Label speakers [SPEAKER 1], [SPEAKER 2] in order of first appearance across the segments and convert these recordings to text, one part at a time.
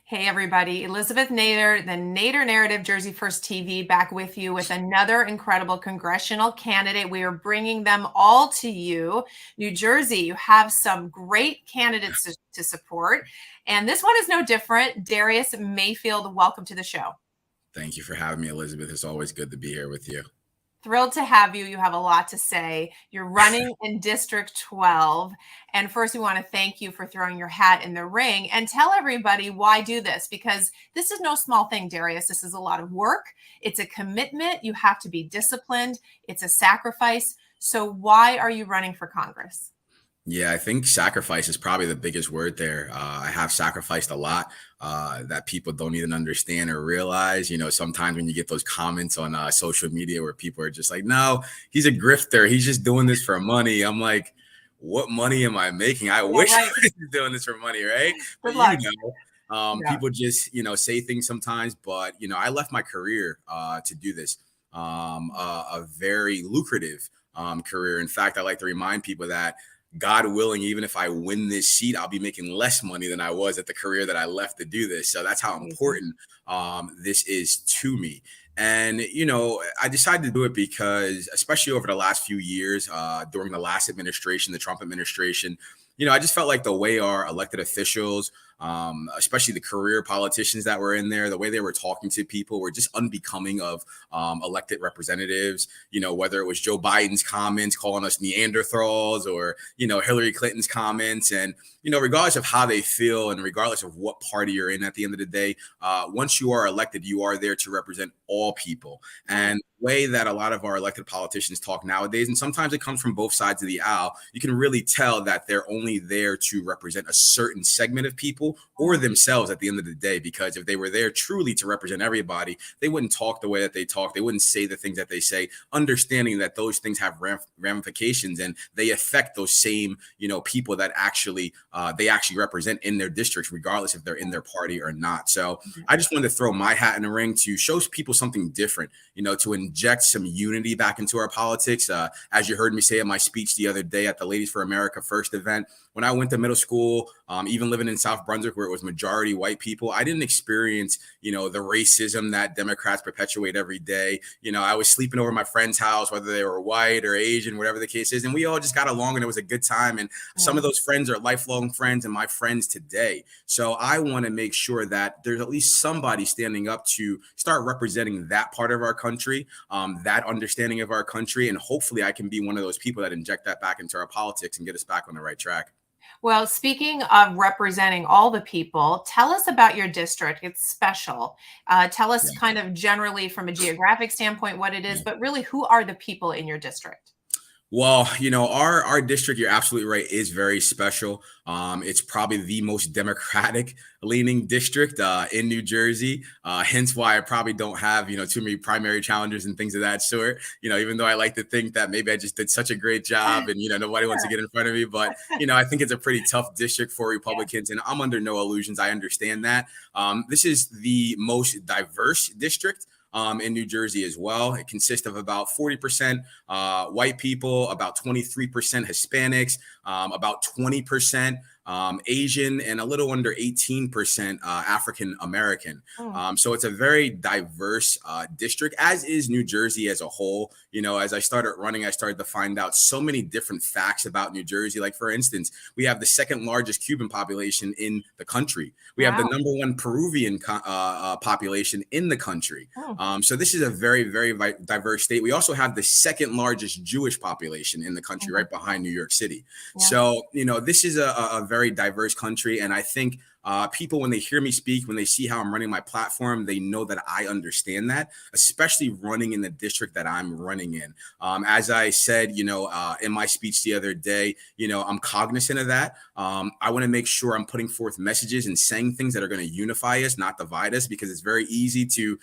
[SPEAKER 1] Hey everybody, Elizabeth Nader, the Nader Narrative Jersey First TV, back with you with another incredible congressional candidate. We are bringing them all to you. New Jersey, you have some great candidates to support, and this one is no different. Darius Mayfield, welcome to the show.
[SPEAKER 2] Thank you for having me, Elizabeth. It's always good to be here with you.
[SPEAKER 1] Thrilled to have you. You have a lot to say. You're running in District 12. And first, we want to thank you for throwing your hat in the ring and tell everybody why do this, because this is no small thing, Darius. This is a lot of work. It's a commitment. You have to be disciplined. It's a sacrifice. So why are you running for Congress?
[SPEAKER 2] Yeah, I think sacrifice is probably the biggest word there. I have sacrificed a lot that people don't even understand or realize. Sometimes when you get those comments on social media where people are just like, no, he's a grifter. He's just doing this for money. I'm like, what money am I making? I wish I was doing this for money, right?
[SPEAKER 1] Good
[SPEAKER 2] But
[SPEAKER 1] luck.
[SPEAKER 2] people just, say things sometimes. But, I left my career to do this, a very lucrative career. In fact, I like to remind people that God willing, even if I win this seat, I'll be making less money than I was at the career that I left to do this. So that's how important this is to me. And, I decided to do it because, especially over the last few years, during the last administration, the Trump administration, I just felt like the way our elected officials, especially the career politicians that were in there, the way they were talking to people were just unbecoming of elected representatives. Whether it was Joe Biden's comments calling us Neanderthals or, Hillary Clinton's comments. And, regardless of how they feel and regardless of what party you're in at the end of the day, once you are elected, you are there to represent all people. And the way that a lot of our elected politicians talk nowadays, and sometimes it comes from both sides of the aisle, you can really tell that they're only there to represent a certain segment of people or themselves at the end of the day. Because if they were there truly to represent everybody, they wouldn't talk the way that they talk. They wouldn't say the things that they say, understanding that those things have ramifications and they affect those same, people that they actually represent in their districts, regardless if they're in their party or not. So I just wanted to throw my hat in the ring to show people something different, to inject some unity back into our politics. As you heard me say in my speech the other day at the Ladies for America First event, when I went to middle school, even living in South Brunswick where it was majority white people, I didn't experience, the racism that Democrats perpetuate every day. I was sleeping over at my friend's house, whether they were white or Asian, whatever the case is. And we all just got along and it was a good time. And some of those friends are lifelong friends and my friends today. So I want to make sure that there's at least somebody standing up to start representing that part of our country, that understanding of our country. And hopefully I can be one of those people that inject that back into our politics and get us back on the right track.
[SPEAKER 1] Well, speaking of representing all the people, tell us about your district. It's special. Tell us kind of generally from a geographic standpoint what it is, but really who are the people in your district?
[SPEAKER 2] Well, our district, you're absolutely right, is very special. It's probably the most Democratic leaning district in New Jersey. Hence why I probably don't have, too many primary challengers and things of that sort. Even though I like to think that maybe I just did such a great job and, nobody wants to get in front of me. But, I think it's a pretty tough district for Republicans. And I'm under no illusions. I understand that. This is the most diverse district in New Jersey as well. It consists of about 40% white people, about 23% Hispanics, about 20% Asian, and a little under 18% African American. So it's a very diverse district, as is New Jersey as a whole. As I started running, I started to find out so many different facts about New Jersey. Like, for instance, we have the second largest Cuban population in the country. We have the number one Peruvian population in the country. So this is a very, very diverse state. We also have the second largest Jewish population in the country, right behind New York City. So, this is a very diverse country. And I think people, when they hear me speak, when they see how I'm running my platform, they know that I understand that, especially running in the district that I'm running in. As I said, in my speech the other day, I'm cognizant of that. I want to make sure I'm putting forth messages and saying things that are going to unify us, not divide us, because it's very easy to,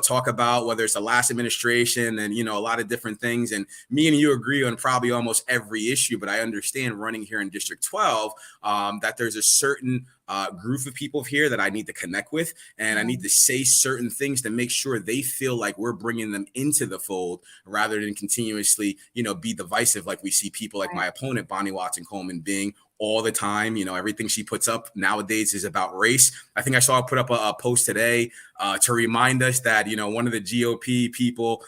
[SPEAKER 2] talk about whether it's the last administration and, a lot of different things. And me and you agree on probably almost every issue, but I understand running here in District 12 that there's a certain group of people here that I need to connect with, and I need to say certain things to make sure they feel like we're bringing them into the fold rather than continuously, be divisive like we see people like my opponent, Bonnie Watson Coleman, being, all the time. Everything she puts up nowadays is about race. I think I saw her put up a post today to remind us that, one of the GOP people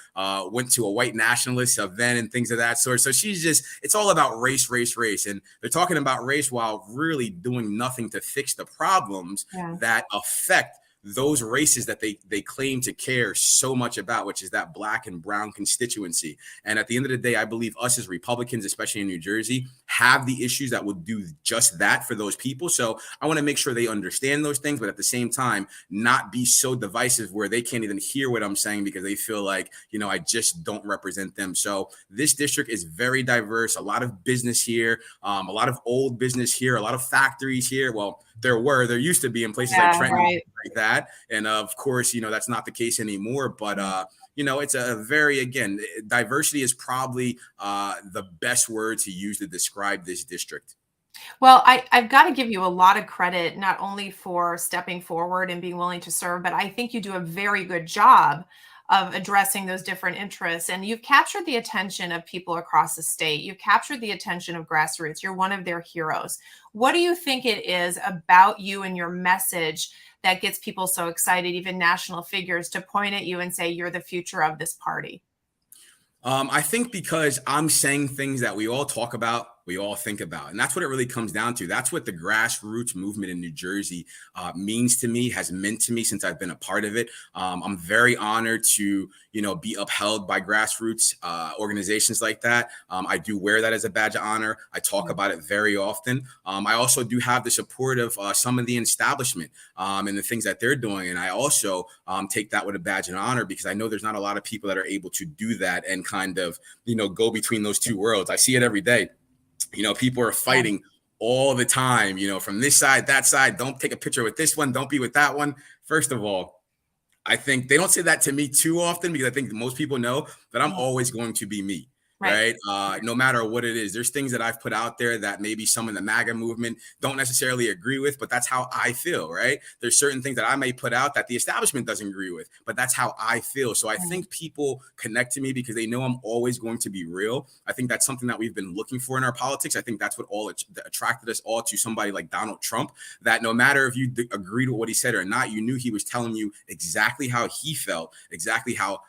[SPEAKER 2] went to a white nationalist event and things of that sort. So it's all about race, race, race. And they're talking about race while really doing nothing to fix the problems that affect those races that they claim to care so much about, which is that black and brown constituency. And at the end of the day, I believe us as Republicans, especially in New Jersey, have the issues that will do just that for those people. So I want to make sure they understand those things, but at the same time, not be so divisive where they can't even hear what I'm saying because they feel like, I just don't represent them. So this district is very diverse, a lot of business here, a lot of old business here, a lot of factories here. Well, there used to be in places like Trenton, like that. And of course, that's not the case anymore. But, it's a very, again, diversity is probably the best word to use to describe this district.
[SPEAKER 1] Well, I've got to give you a lot of credit, not only for stepping forward and being willing to serve, but I think you do a very good job of addressing those different interests. And you've captured the attention of people across the state. You've captured the attention of grassroots. You're one of their heroes. What do you think it is about you and your message that gets people so excited, even national figures, to point at you and say, you're the future of this party?
[SPEAKER 2] I think because I'm saying things that we all talk about, we all think about. And that's what it really comes down to. That's what the grassroots movement in New Jersey means to me, has meant to me since I've been a part of it. I'm very honored to, be upheld by grassroots organizations like that. I do wear that as a badge of honor. I talk about it very often. I also do have the support of some of the establishment and the things that they're doing. And I also take that with a badge of honor because I know there's not a lot of people that are able to do that and kind of, go between those two worlds. I see it every day. People are fighting all the time, from this side, that side. Don't take a picture with this one. Don't be with that one. First of all, I think they don't say that to me too often because I think most people know that I'm always going to be me. Right. No matter what it is, there's things that I've put out there that maybe some in the MAGA movement don't necessarily agree with, but that's how I feel. Right. There's certain things that I may put out that the establishment doesn't agree with, but that's how I feel. So I think people connect to me because they know I'm always going to be real. I think that's something that we've been looking for in our politics. I think that's what all attracted us all to somebody like Donald Trump, that no matter if you agreed with what he said or not, you knew he was telling you exactly how he felt, exactly how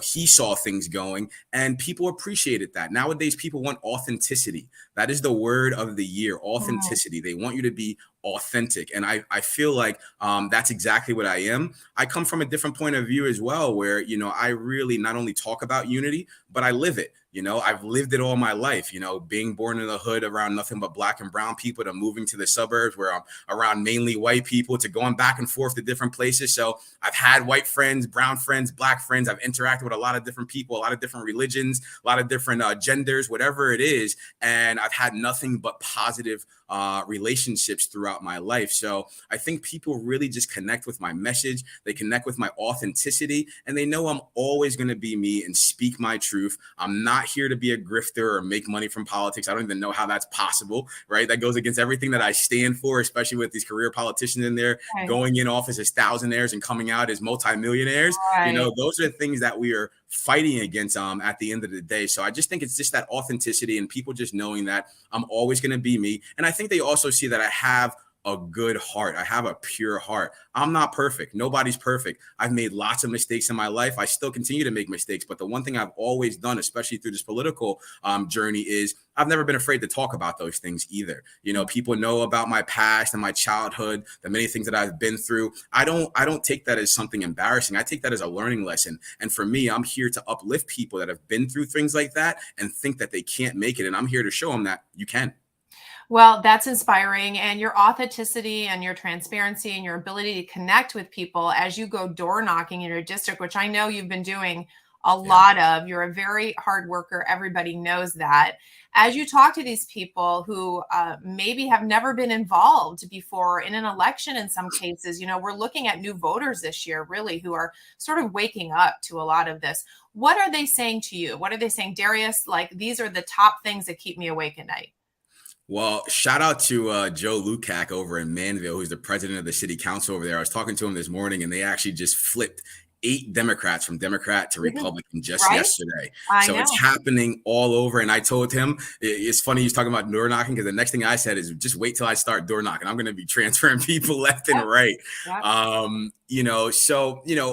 [SPEAKER 2] he saw things going, and people appreciated that. Nowadays, people want authenticity. That is the word of the year, authenticity. They want you to be authentic. And I feel like that's exactly what I am. I come from a different point of view as well, where, I really not only talk about unity, but I live it. I've lived it all my life, being born in the hood around nothing but black and brown people, to moving to the suburbs where I'm around mainly white people, to going back and forth to different places. So I've had white friends, brown friends, black friends. I've interacted with a lot of different people, a lot of different religions, a lot of different genders, whatever it is. And I've had nothing but positive relationships throughout my life. So I think people really just connect with my message. They connect with my authenticity, and they know I'm always going to be me and speak my truth. I'm not here to be a grifter or make money from politics. I don't even know how that's possible, right? That goes against everything that I stand for, especially with these career politicians in there, going in office as thousandaires and coming out as multimillionaires. Those are the things that we are fighting against at the end of the day. So I just think it's just that authenticity and people just knowing that I'm always going to be me. And I think they also see that I have a good heart. I have a pure heart. I'm not perfect. Nobody's perfect. I've made lots of mistakes in my life. I still continue to make mistakes. But the one thing I've always done, especially through this political journey, is I've never been afraid to talk about those things either. People know about my past and my childhood, the many things that I've been through. I don't take that as something embarrassing. I take that as a learning lesson. And for me, I'm here to uplift people that have been through things like that and think that they can't make it. And I'm here to show them that you can.
[SPEAKER 1] Well, that's inspiring. And your authenticity and your transparency and your ability to connect with people as you go door knocking in your district, which I know you've been doing a lot of. You're a very hard worker. Everybody knows that. As you talk to these people who maybe have never been involved before in an election, in some cases, we're looking at new voters this year, really, who are sort of waking up to a lot of this. What are they saying to you? What are they saying, Darius? Like, these are the top things that keep me awake at night.
[SPEAKER 2] Well, shout out to Joe Lukac over in Manville, who's the president of the city council over there. I was talking to him this morning, and they actually just flipped 8 Democrats from Democrat to Republican just
[SPEAKER 1] right?
[SPEAKER 2] yesterday.
[SPEAKER 1] I
[SPEAKER 2] So
[SPEAKER 1] know.
[SPEAKER 2] it's happening all over. And I told him, it's funny he's talking about door knocking, because the next thing I said is just wait till I start door knocking. I'm going to be transferring people left and right.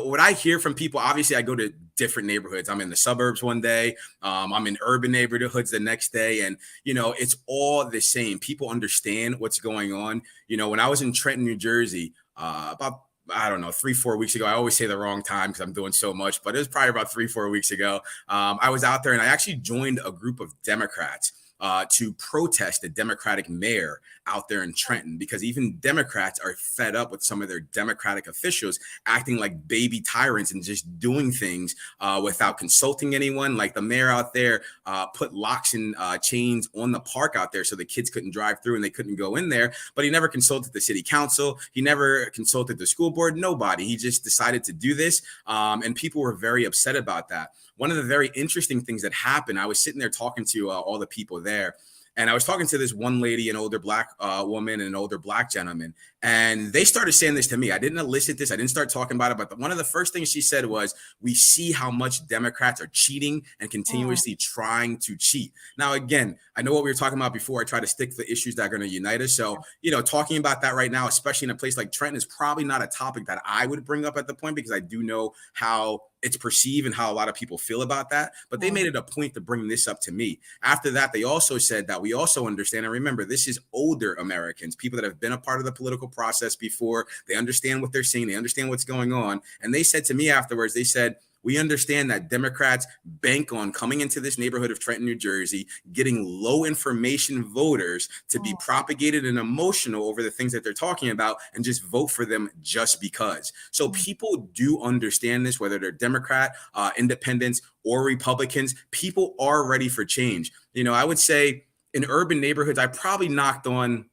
[SPEAKER 2] What I hear from people, obviously I go to different neighborhoods. I'm in the suburbs one day. I'm in urban neighborhoods the next day. And, it's all the same. People understand what's going on. When I was in Trenton, New Jersey, about, I don't know, 3-4 weeks ago. I always say the wrong time because I'm doing so much, but it was probably about 3-4 weeks ago. I was out there and I actually joined a group of Democrats to protest the Democratic mayor out there in Trenton, because even Democrats are fed up with some of their Democratic officials acting like baby tyrants and just doing things without consulting anyone. Like the mayor out there put locks and chains on the park out there so the kids couldn't drive through and they couldn't go in there, but he never consulted the city council. He never consulted the school board, nobody. He just decided to do this. And people were very upset about that. One of the very interesting things that happened, I was sitting there talking to all the people there, and I was talking to this one lady, an older Black woman, and an older Black gentleman, and they started saying this to me. I didn't elicit this. I didn't start talking about it, but one of the first things she said was, we see how much Democrats are cheating and continuously trying to cheat. Now, again, I know what we were talking about before. I try to stick to the issues that are going to unite us. So, talking about that right now, especially in a place like Trenton, is probably not a topic that I would bring up at the point, because I do know how it's perceived and how a lot of people feel about that. But they made it a point to bring this up to me. After that, they also said that we also understand, and remember, this is older Americans, people that have been a part of the political process before. They understand what they're seeing. They understand what's going on. And they said to me afterwards, they said, we understand that Democrats bank on coming into this neighborhood of Trenton, New Jersey, getting low information voters to be propagated and emotional over the things that they're talking about and just vote for them just because. So people do understand this, whether they're Democrat, independents, or Republicans. People are ready for change. I would say in urban neighborhoods, I probably knocked on,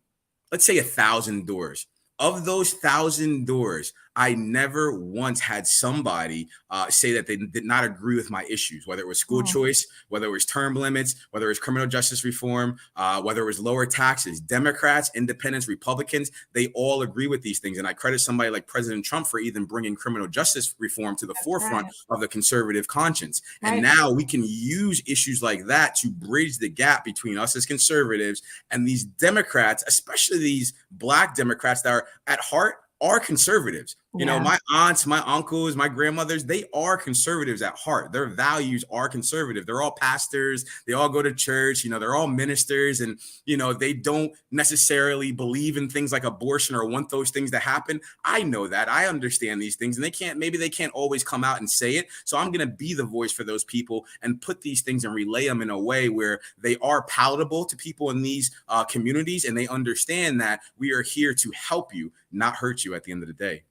[SPEAKER 2] let's say, 1,000 doors. Of those 1,000 doors, I never once had somebody say that they did not agree with my issues, whether it was school choice, whether it was term limits, whether it was criminal justice reform, whether it was lower taxes. Democrats, independents, Republicans, they all agree with these things. And I credit somebody like President Trump for even bringing criminal justice reform to the forefront of the conservative conscience. And now we can use issues like that to bridge the gap between us as conservatives and these Democrats, especially these Black Democrats that are at heart are conservatives. My aunts, my uncles, my grandmothers, they are conservatives at heart. Their values are conservative. They're all pastors. They all go to church. They're all ministers. And, they don't necessarily believe in things like abortion or want those things to happen. I know that. I understand these things. And maybe they can't always come out and say it. So I'm going to be the voice for those people and put these things and relay them in a way where they are palatable to people in these communities. And they understand that we are here to help you, not hurt you at the end of the day.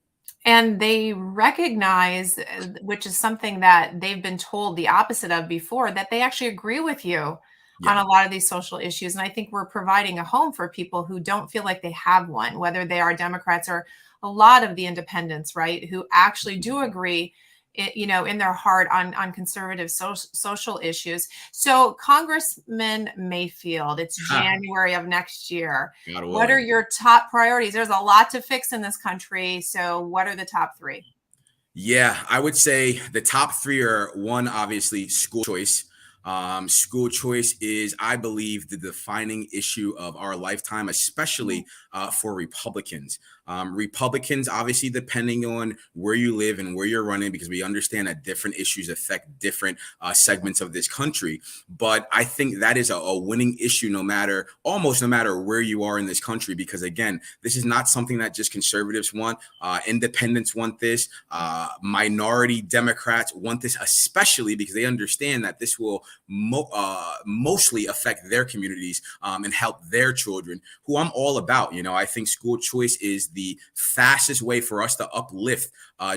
[SPEAKER 1] And they recognize, which is something that they've been told the opposite of before, that they actually agree with you on a lot of these social issues. And I think we're providing a home for people who don't feel like they have one, whether they are Democrats or a lot of the independents, right, who actually do agree, in their heart on conservative social issues. So Congressman Mayfield, it's January of next year. What are your top priorities? There's a lot to fix in this country. So what are the top 3?
[SPEAKER 2] Yeah, I would say the top 3 are, one, obviously school choice. School choice is, I believe, the defining issue of our lifetime, especially for Republicans. Republicans, obviously, depending on where you live and where you're running, because we understand that different issues affect different segments of this country. But I think that is a winning issue almost no matter where you are in this country, because, again, this is not something that just conservatives want. Independents want this. Minority Democrats want this, especially because they understand that this will mostly affect their communities and help their children, who I'm all about. I think school choice is the fastest way for us to uplift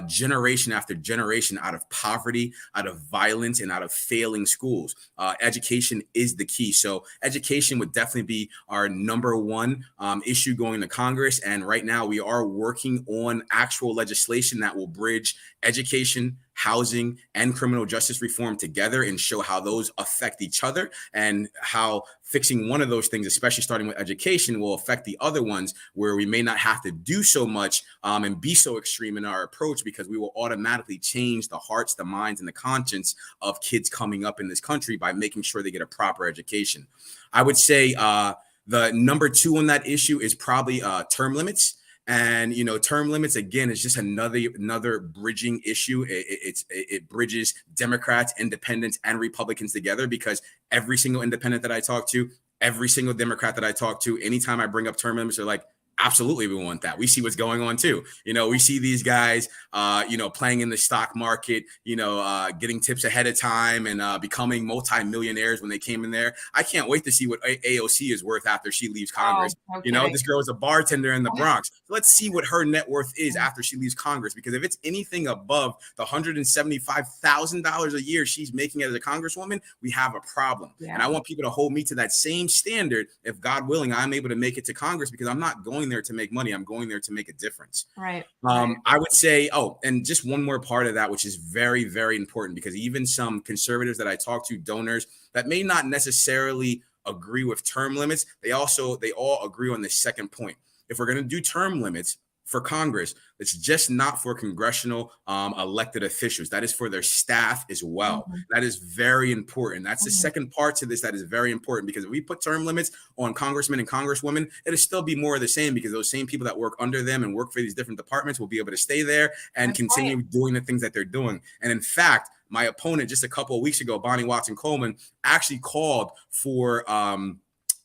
[SPEAKER 2] generation after generation out of poverty, out of violence, and out of failing schools. Education is the key. So education would definitely be our number one issue going to Congress. And right now we are working on actual legislation that will bridge education, housing and criminal justice reform together and show how those affect each other, and how fixing one of those things, especially starting with education, will affect the other ones, where we may not have to do so much and be so extreme in our approach, because we will automatically change the hearts, the minds, and the conscience of kids coming up in this country by making sure they get a proper education. I would say the number two on that issue is probably term limits. And, term limits, again, is just another bridging issue. It bridges Democrats, independents, and Republicans together, because every single independent that I talk to, every single Democrat that I talk to, anytime I bring up term limits, they're like, absolutely, we want that. We see what's going on too. We see these guys, playing in the stock market, getting tips ahead of time and becoming multimillionaires when they came in there. I can't wait to see what AOC is worth after she leaves Congress.
[SPEAKER 1] Okay.
[SPEAKER 2] This girl is a bartender in the Bronx. Let's see what her net worth is after she leaves Congress, because if it's anything above the $175,000 a year she's making as a congresswoman, we have a problem. Yeah. And I want people to hold me to that same standard. If God willing, I'm able to make it to Congress, because I'm not going there to make money. I'm going there to make a difference.
[SPEAKER 1] Right.
[SPEAKER 2] I would say, and just one more part of that, which is very, very important, because even some conservatives that I talk to, donors that may not necessarily agree with term limits, they all agree on the second point. If we're going to do term limits for Congress, it's just not for congressional elected officials. That is for their staff as well. Mm-hmm. That is very important. That's the second part to this that is very important, because if we put term limits on congressmen and congresswomen, it'll still be more of the same, because those same people that work under them and work for these different departments will be able to stay there and continue doing the things that they're doing. And in fact, my opponent just a couple of weeks ago, Bonnie Watson Coleman, actually called for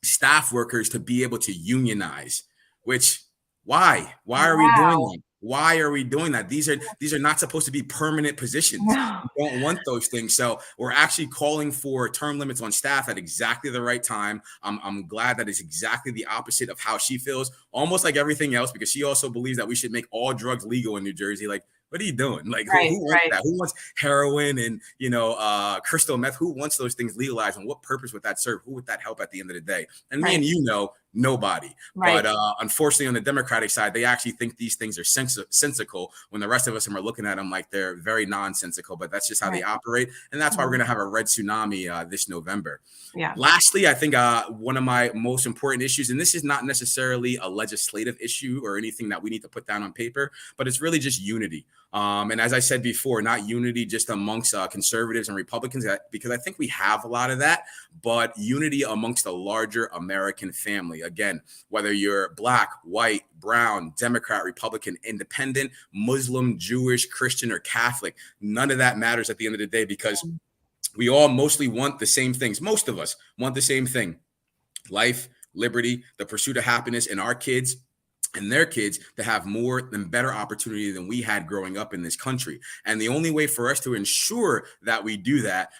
[SPEAKER 2] staff workers to be able to unionize, which Why are we doing that? Why are we doing that? These are not supposed to be permanent positions. No. We don't want those things. So we're actually calling for term limits on staff at exactly the right time. I'm glad that it's exactly the opposite of how she feels, almost like everything else, because she also believes that we should make all drugs legal in New Jersey. Like, what are you doing? Like, who wants that? Who wants heroin and, crystal meth? Who wants those things legalized? And what purpose would that serve? Who would that help at the end of the day? And me and nobody. Right. But unfortunately, on the Democratic side, they actually think these things are sensical, when the rest of us are looking at them like they're very nonsensical. But that's just how they operate. And that's why we're going to have a red tsunami this November. Yeah. Lastly, I think one of my most important issues, and this is not necessarily a legislative issue or anything that we need to put down on paper, but it's really just unity. And as I said before, not unity just amongst conservatives and Republicans, because I think we have a lot of that, but unity amongst a larger American family. Again, whether you're black, white, brown, Democrat, Republican, independent, Muslim, Jewish, Christian, or Catholic, none of that matters at the end of the day, because we all mostly want the same things. Most of us want the same thing: life, liberty, the pursuit of happiness, and our kids and their kids to have more and better opportunity than we had growing up in this country. And the only way for us to ensure that we do that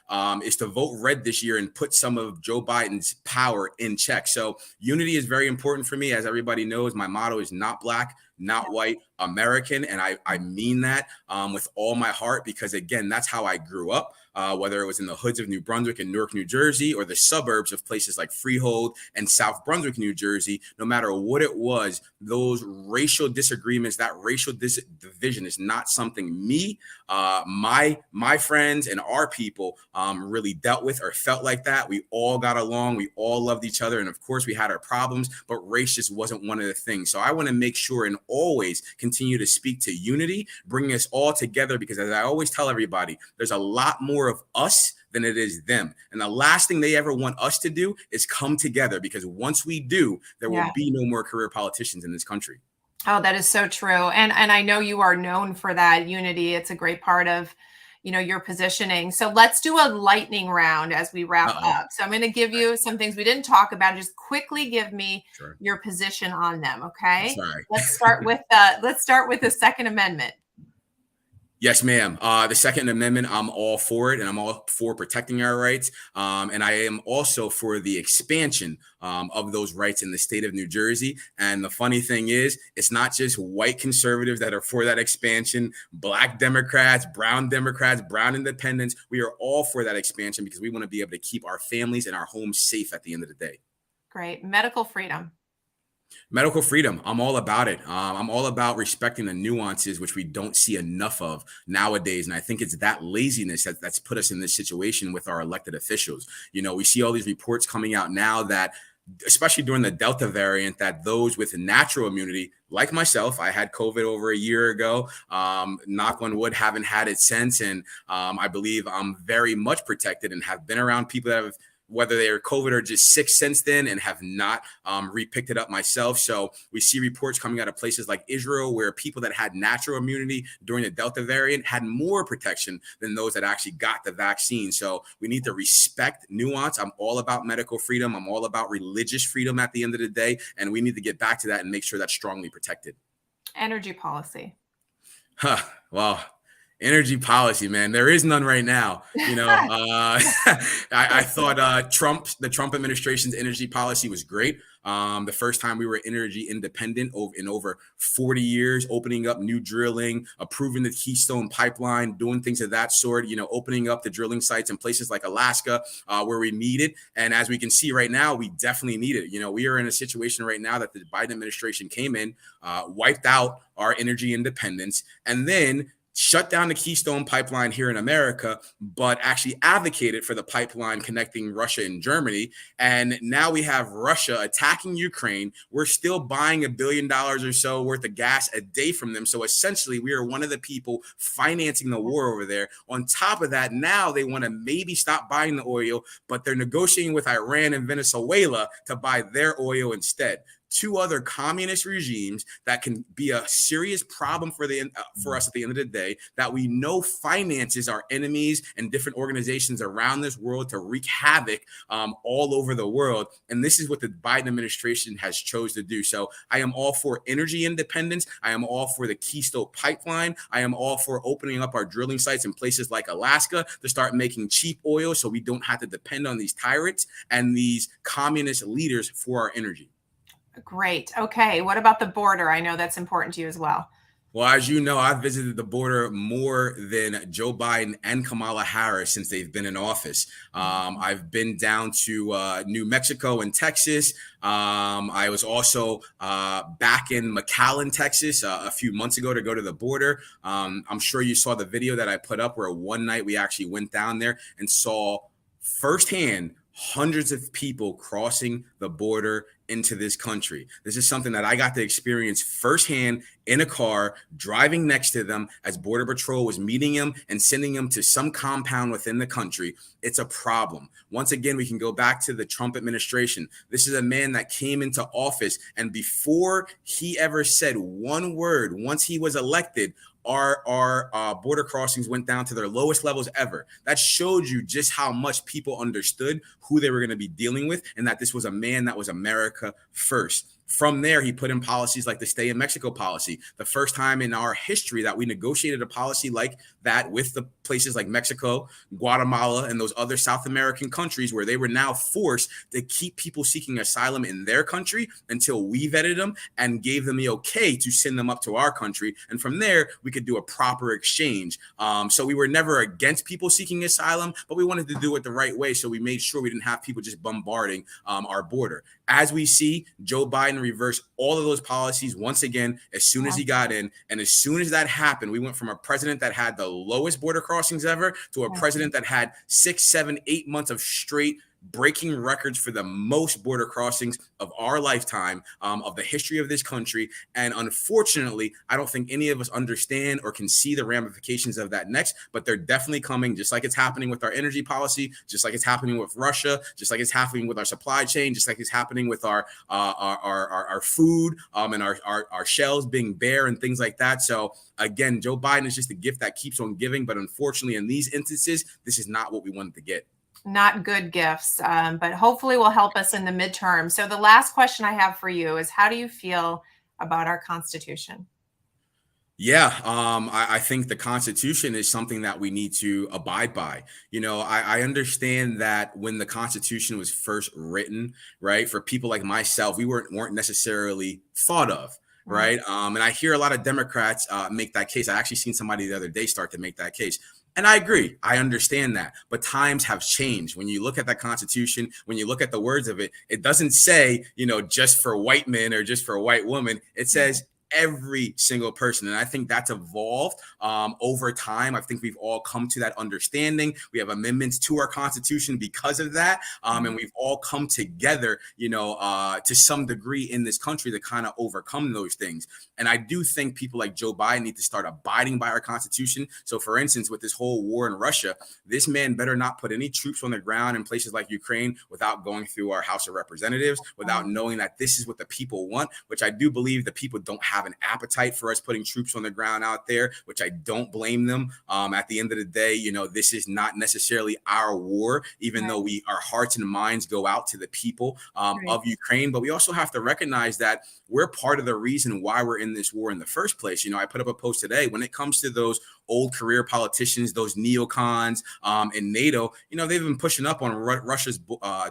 [SPEAKER 2] is to vote red this year and put some of Joe Biden's power in check. So unity is very important for me. As everybody knows, my motto is not black, not white, American. And I mean that with all my heart, because again, that's how I grew up. Whether it was in the hoods of New Brunswick and Newark, New Jersey, or the suburbs of places like Freehold and South Brunswick, New Jersey, no matter what it was, those racial disagreements, that racial division is not something me, my friends and our people really dealt with or felt like that. We all got along. We all loved each other. And of course, we had our problems, but race just wasn't one of the things. So I want to make sure and always continue to speak to unity, bringing us all together, because as I always tell everybody, there's a lot more of us than it is them. And the last thing they ever want us to do is come together, because once we do, there will be no more career politicians in this country.
[SPEAKER 1] Oh, that is so true. And I know you are known for that unity. It's a great part of, your positioning. So let's do a lightning round as we wrap up. So I'm going to give you some things we didn't talk about. Just quickly give me your position on them. Okay. Let's start with the Second Amendment.
[SPEAKER 2] Yes, ma'am. The Second Amendment, I'm all for it, and I'm all for protecting our rights. And I am also for the expansion of those rights in the state of New Jersey. And the funny thing is, it's not just white conservatives that are for that expansion, black Democrats, brown independents. We are all for that expansion, because we want to be able to keep our families and our homes safe at the end of the day.
[SPEAKER 1] Great. Medical freedom.
[SPEAKER 2] Medical freedom. I'm all about it. I'm all about respecting the nuances, which we don't see enough of nowadays. And I think it's that laziness that's put us in this situation with our elected officials. We see all these reports coming out now that, especially during the Delta variant, that those with natural immunity, like myself, I had COVID over a year ago. Knock on wood, haven't had it since. And I believe I'm very much protected and have been around people that have, whether they are COVID or just sick since then, and have not repicked it up myself. So we see reports coming out of places like Israel where people that had natural immunity during the Delta variant had more protection than those that actually got the vaccine. So we need to respect nuance. I'm all about medical freedom. I'm all about religious freedom at the end of the day. And we need to get back to that and make sure that's strongly protected.
[SPEAKER 1] Energy policy.
[SPEAKER 2] Well, energy policy, man. There is none right now. I thought the Trump administration's energy policy was great. The first time we were energy independent in over 40 years, opening up new drilling, approving the Keystone pipeline, doing things of that sort, opening up the drilling sites in places like Alaska where we need it. And as we can see right now, we definitely need it. We are in a situation right now that the Biden administration came in, wiped out our energy independence, and then shut down the Keystone pipeline here in America, but actually advocated for the pipeline connecting Russia and Germany. And now we have Russia attacking Ukraine. We're still buying $1 billion or so worth of gas a day from them. So essentially, we are one of the people financing the war over there. On top of that, now they want to maybe stop buying the oil, but they're negotiating with Iran and Venezuela to buy their oil instead. Two other communist regimes that can be a serious problem for us at the end of the day, that we know finances our enemies and different organizations around this world to wreak havoc all over the world. And this is what the Biden administration has chose to do. So I am all for energy independence. I am all for the Keystone pipeline. I am all for opening up our drilling sites in places like Alaska to start making cheap oil so we don't have to depend on these tyrants and these communist leaders for our energy.
[SPEAKER 1] Great. Okay. What about the border? I know that's important to you as well.
[SPEAKER 2] Well, as you know, I've visited the border more than Joe Biden and Kamala Harris since they've been in office. I've been down to New Mexico and Texas. I was also back in McAllen, Texas, a few months ago to go to the border. I'm sure you saw the video that I put up where one night we actually went down there and saw firsthand hundreds of people crossing the border into this country. This is something that I got to experience firsthand in a car, driving next to them as Border Patrol was meeting them and sending them to some compound within the country. It's a problem. Once again, we can go back to the Trump administration. This is a man that came into office, and before he ever said one word, once he was elected, our border crossings went down to their lowest levels ever. That showed you just how much people understood who they were going to be dealing with, and that this was a man that was America first. From there, he put in policies like the Stay in Mexico policy, the first time in our history that we negotiated a policy like that with the places like Mexico, Guatemala, and those other South American countries where they were now forced to keep people seeking asylum in their country until we vetted them and gave them the okay to send them up to our country. And from there, we could do a proper exchange. So we were never against people seeking asylum, but we wanted to do it the right way. So we made sure we didn't have people just bombarding our border. As we see, Joe Biden reversed all of those policies once again as soon as he got in. And as soon as that happened, we went from a president that had the lowest border crossings ever to a president that had 6, 7, 8 months of straight breaking records for the most border crossings of our lifetime, of the history of this country. And unfortunately, I don't think any of us understand or can see the ramifications of that next, but they're definitely coming, just like it's happening with our energy policy, just like it's happening with Russia, just like it's happening with our supply chain, just like it's happening with our food and our shelves being bare and things like that. So again, Joe Biden is just a gift that keeps on giving. But unfortunately, in these instances, this is not what we wanted to get.
[SPEAKER 1] Not good gifts, but hopefully will help us in the midterm. So the last question I have for you is, how do you feel about our Constitution?
[SPEAKER 2] Yeah, I think the Constitution is something that we need to abide by. I understand that when the Constitution was first written, right, for people like myself, we weren't necessarily thought of. Right. And I hear a lot of Democrats make that case. I actually seen somebody the other day start to make that case. And I agree. I understand that. But times have changed. When you look at that Constitution, when you look at the words of it, it doesn't say, just for white men or just for a white woman. It says every single person. And I think that's evolved over time. I think we've all come to that understanding. We have amendments to our Constitution because of that. And we've all come together, to some degree in this country to kind of overcome those things. And I do think people like Joe Biden need to start abiding by our Constitution. So, for instance, with this whole war in Russia, this man better not put any troops on the ground in places like Ukraine without going through our House of Representatives, without knowing that this is what the people want, which I do believe the people don't have an appetite for us putting troops on the ground out there, which I don't blame them. At the end of the day, this is not necessarily our war, even though our hearts and minds go out to the people of Ukraine. But we also have to recognize that we're part of the reason why we're in this war in the first place. I put up a post today when it comes to those old career politicians, those neocons in NATO, they've been pushing up on Russia's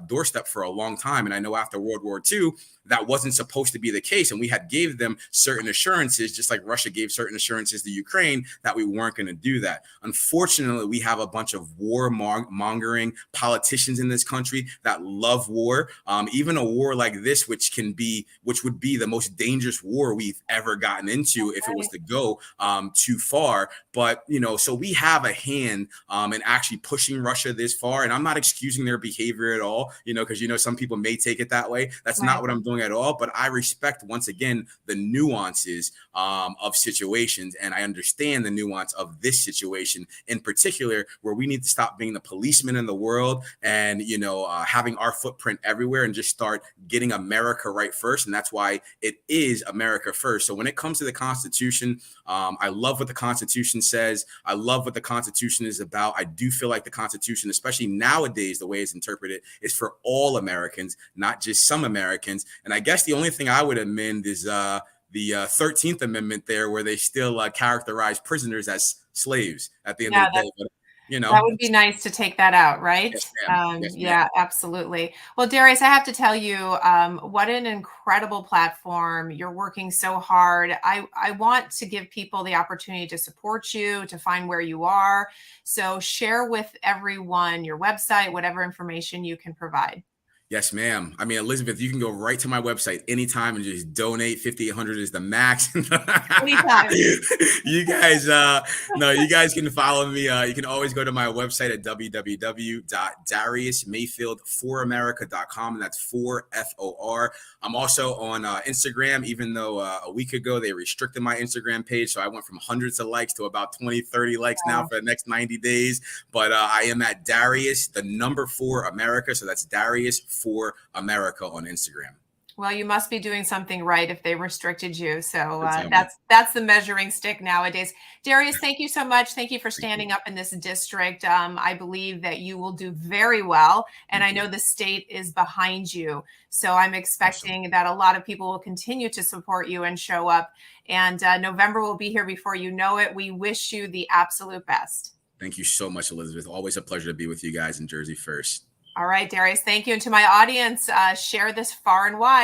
[SPEAKER 2] doorstep for a long time. And I know after World War II, that wasn't supposed to be the case. And we had gave them certain assurances, just like Russia gave certain assurances to Ukraine, that we weren't going to do that. Unfortunately, we have a bunch of warmongering politicians in this country that love war. Even a war like this, which would be the most dangerous war we've ever gotten into if it was to go too far. But, so we have a hand in actually pushing Russia this far. And I'm not excusing their behavior at all, because, some people may take it that way. That's not what I'm doing at all. But I respect, once again, the nuances of situations. And I understand the nuance of this situation in particular, where we need to stop being the policemen in the world and, having our footprint everywhere and just start getting America right first. And that's why it is America first. So when it comes to the Constitution, I love what the Constitution says. I love what the Constitution is about. I do feel like the Constitution, especially nowadays, the way it's interpreted, is for all Americans, not just some Americans. And I guess the only thing I would amend is the 13th Amendment there, where they still characterize prisoners as slaves at the end of the day. But,
[SPEAKER 1] that would be nice to take that out, right?
[SPEAKER 2] Yes, ma'am. Yes, ma'am.
[SPEAKER 1] Yeah, absolutely. Well, Darius, I have to tell you, what an incredible platform. You're working so hard. I want to give people the opportunity to support you, to find where you are. So share with everyone your website, whatever information you can provide.
[SPEAKER 2] Yes, ma'am. I mean, Elizabeth, you can go right to my website anytime and just donate. 5,800 is the max.
[SPEAKER 1] Anytime.
[SPEAKER 2] You guys, you guys can follow me. You can always go to my website at www.dariusmayfield4america.com. And that's 4FOR. I'm also on Instagram, even though a week ago they restricted my Instagram page. So I went from hundreds of likes to about 20, 30 likes now for the next 90 days. But I am at Darius, the number 4 America. So that's Darius for America on Instagram.
[SPEAKER 1] Well, you must be doing something right if they restricted you. So that's the measuring stick nowadays. Darius, thank you so much. Thank you for standing up in this district. I believe that you will do very well. And I know the state is behind you. So I'm expecting that a lot of people will continue to support you and show up. And November will be here before you know it. We wish you the absolute best.
[SPEAKER 2] Thank you so much, Elizabeth. Always a pleasure to be with you guys in Jersey First.
[SPEAKER 1] All right, Darius, thank you. And to my audience, share this far and wide.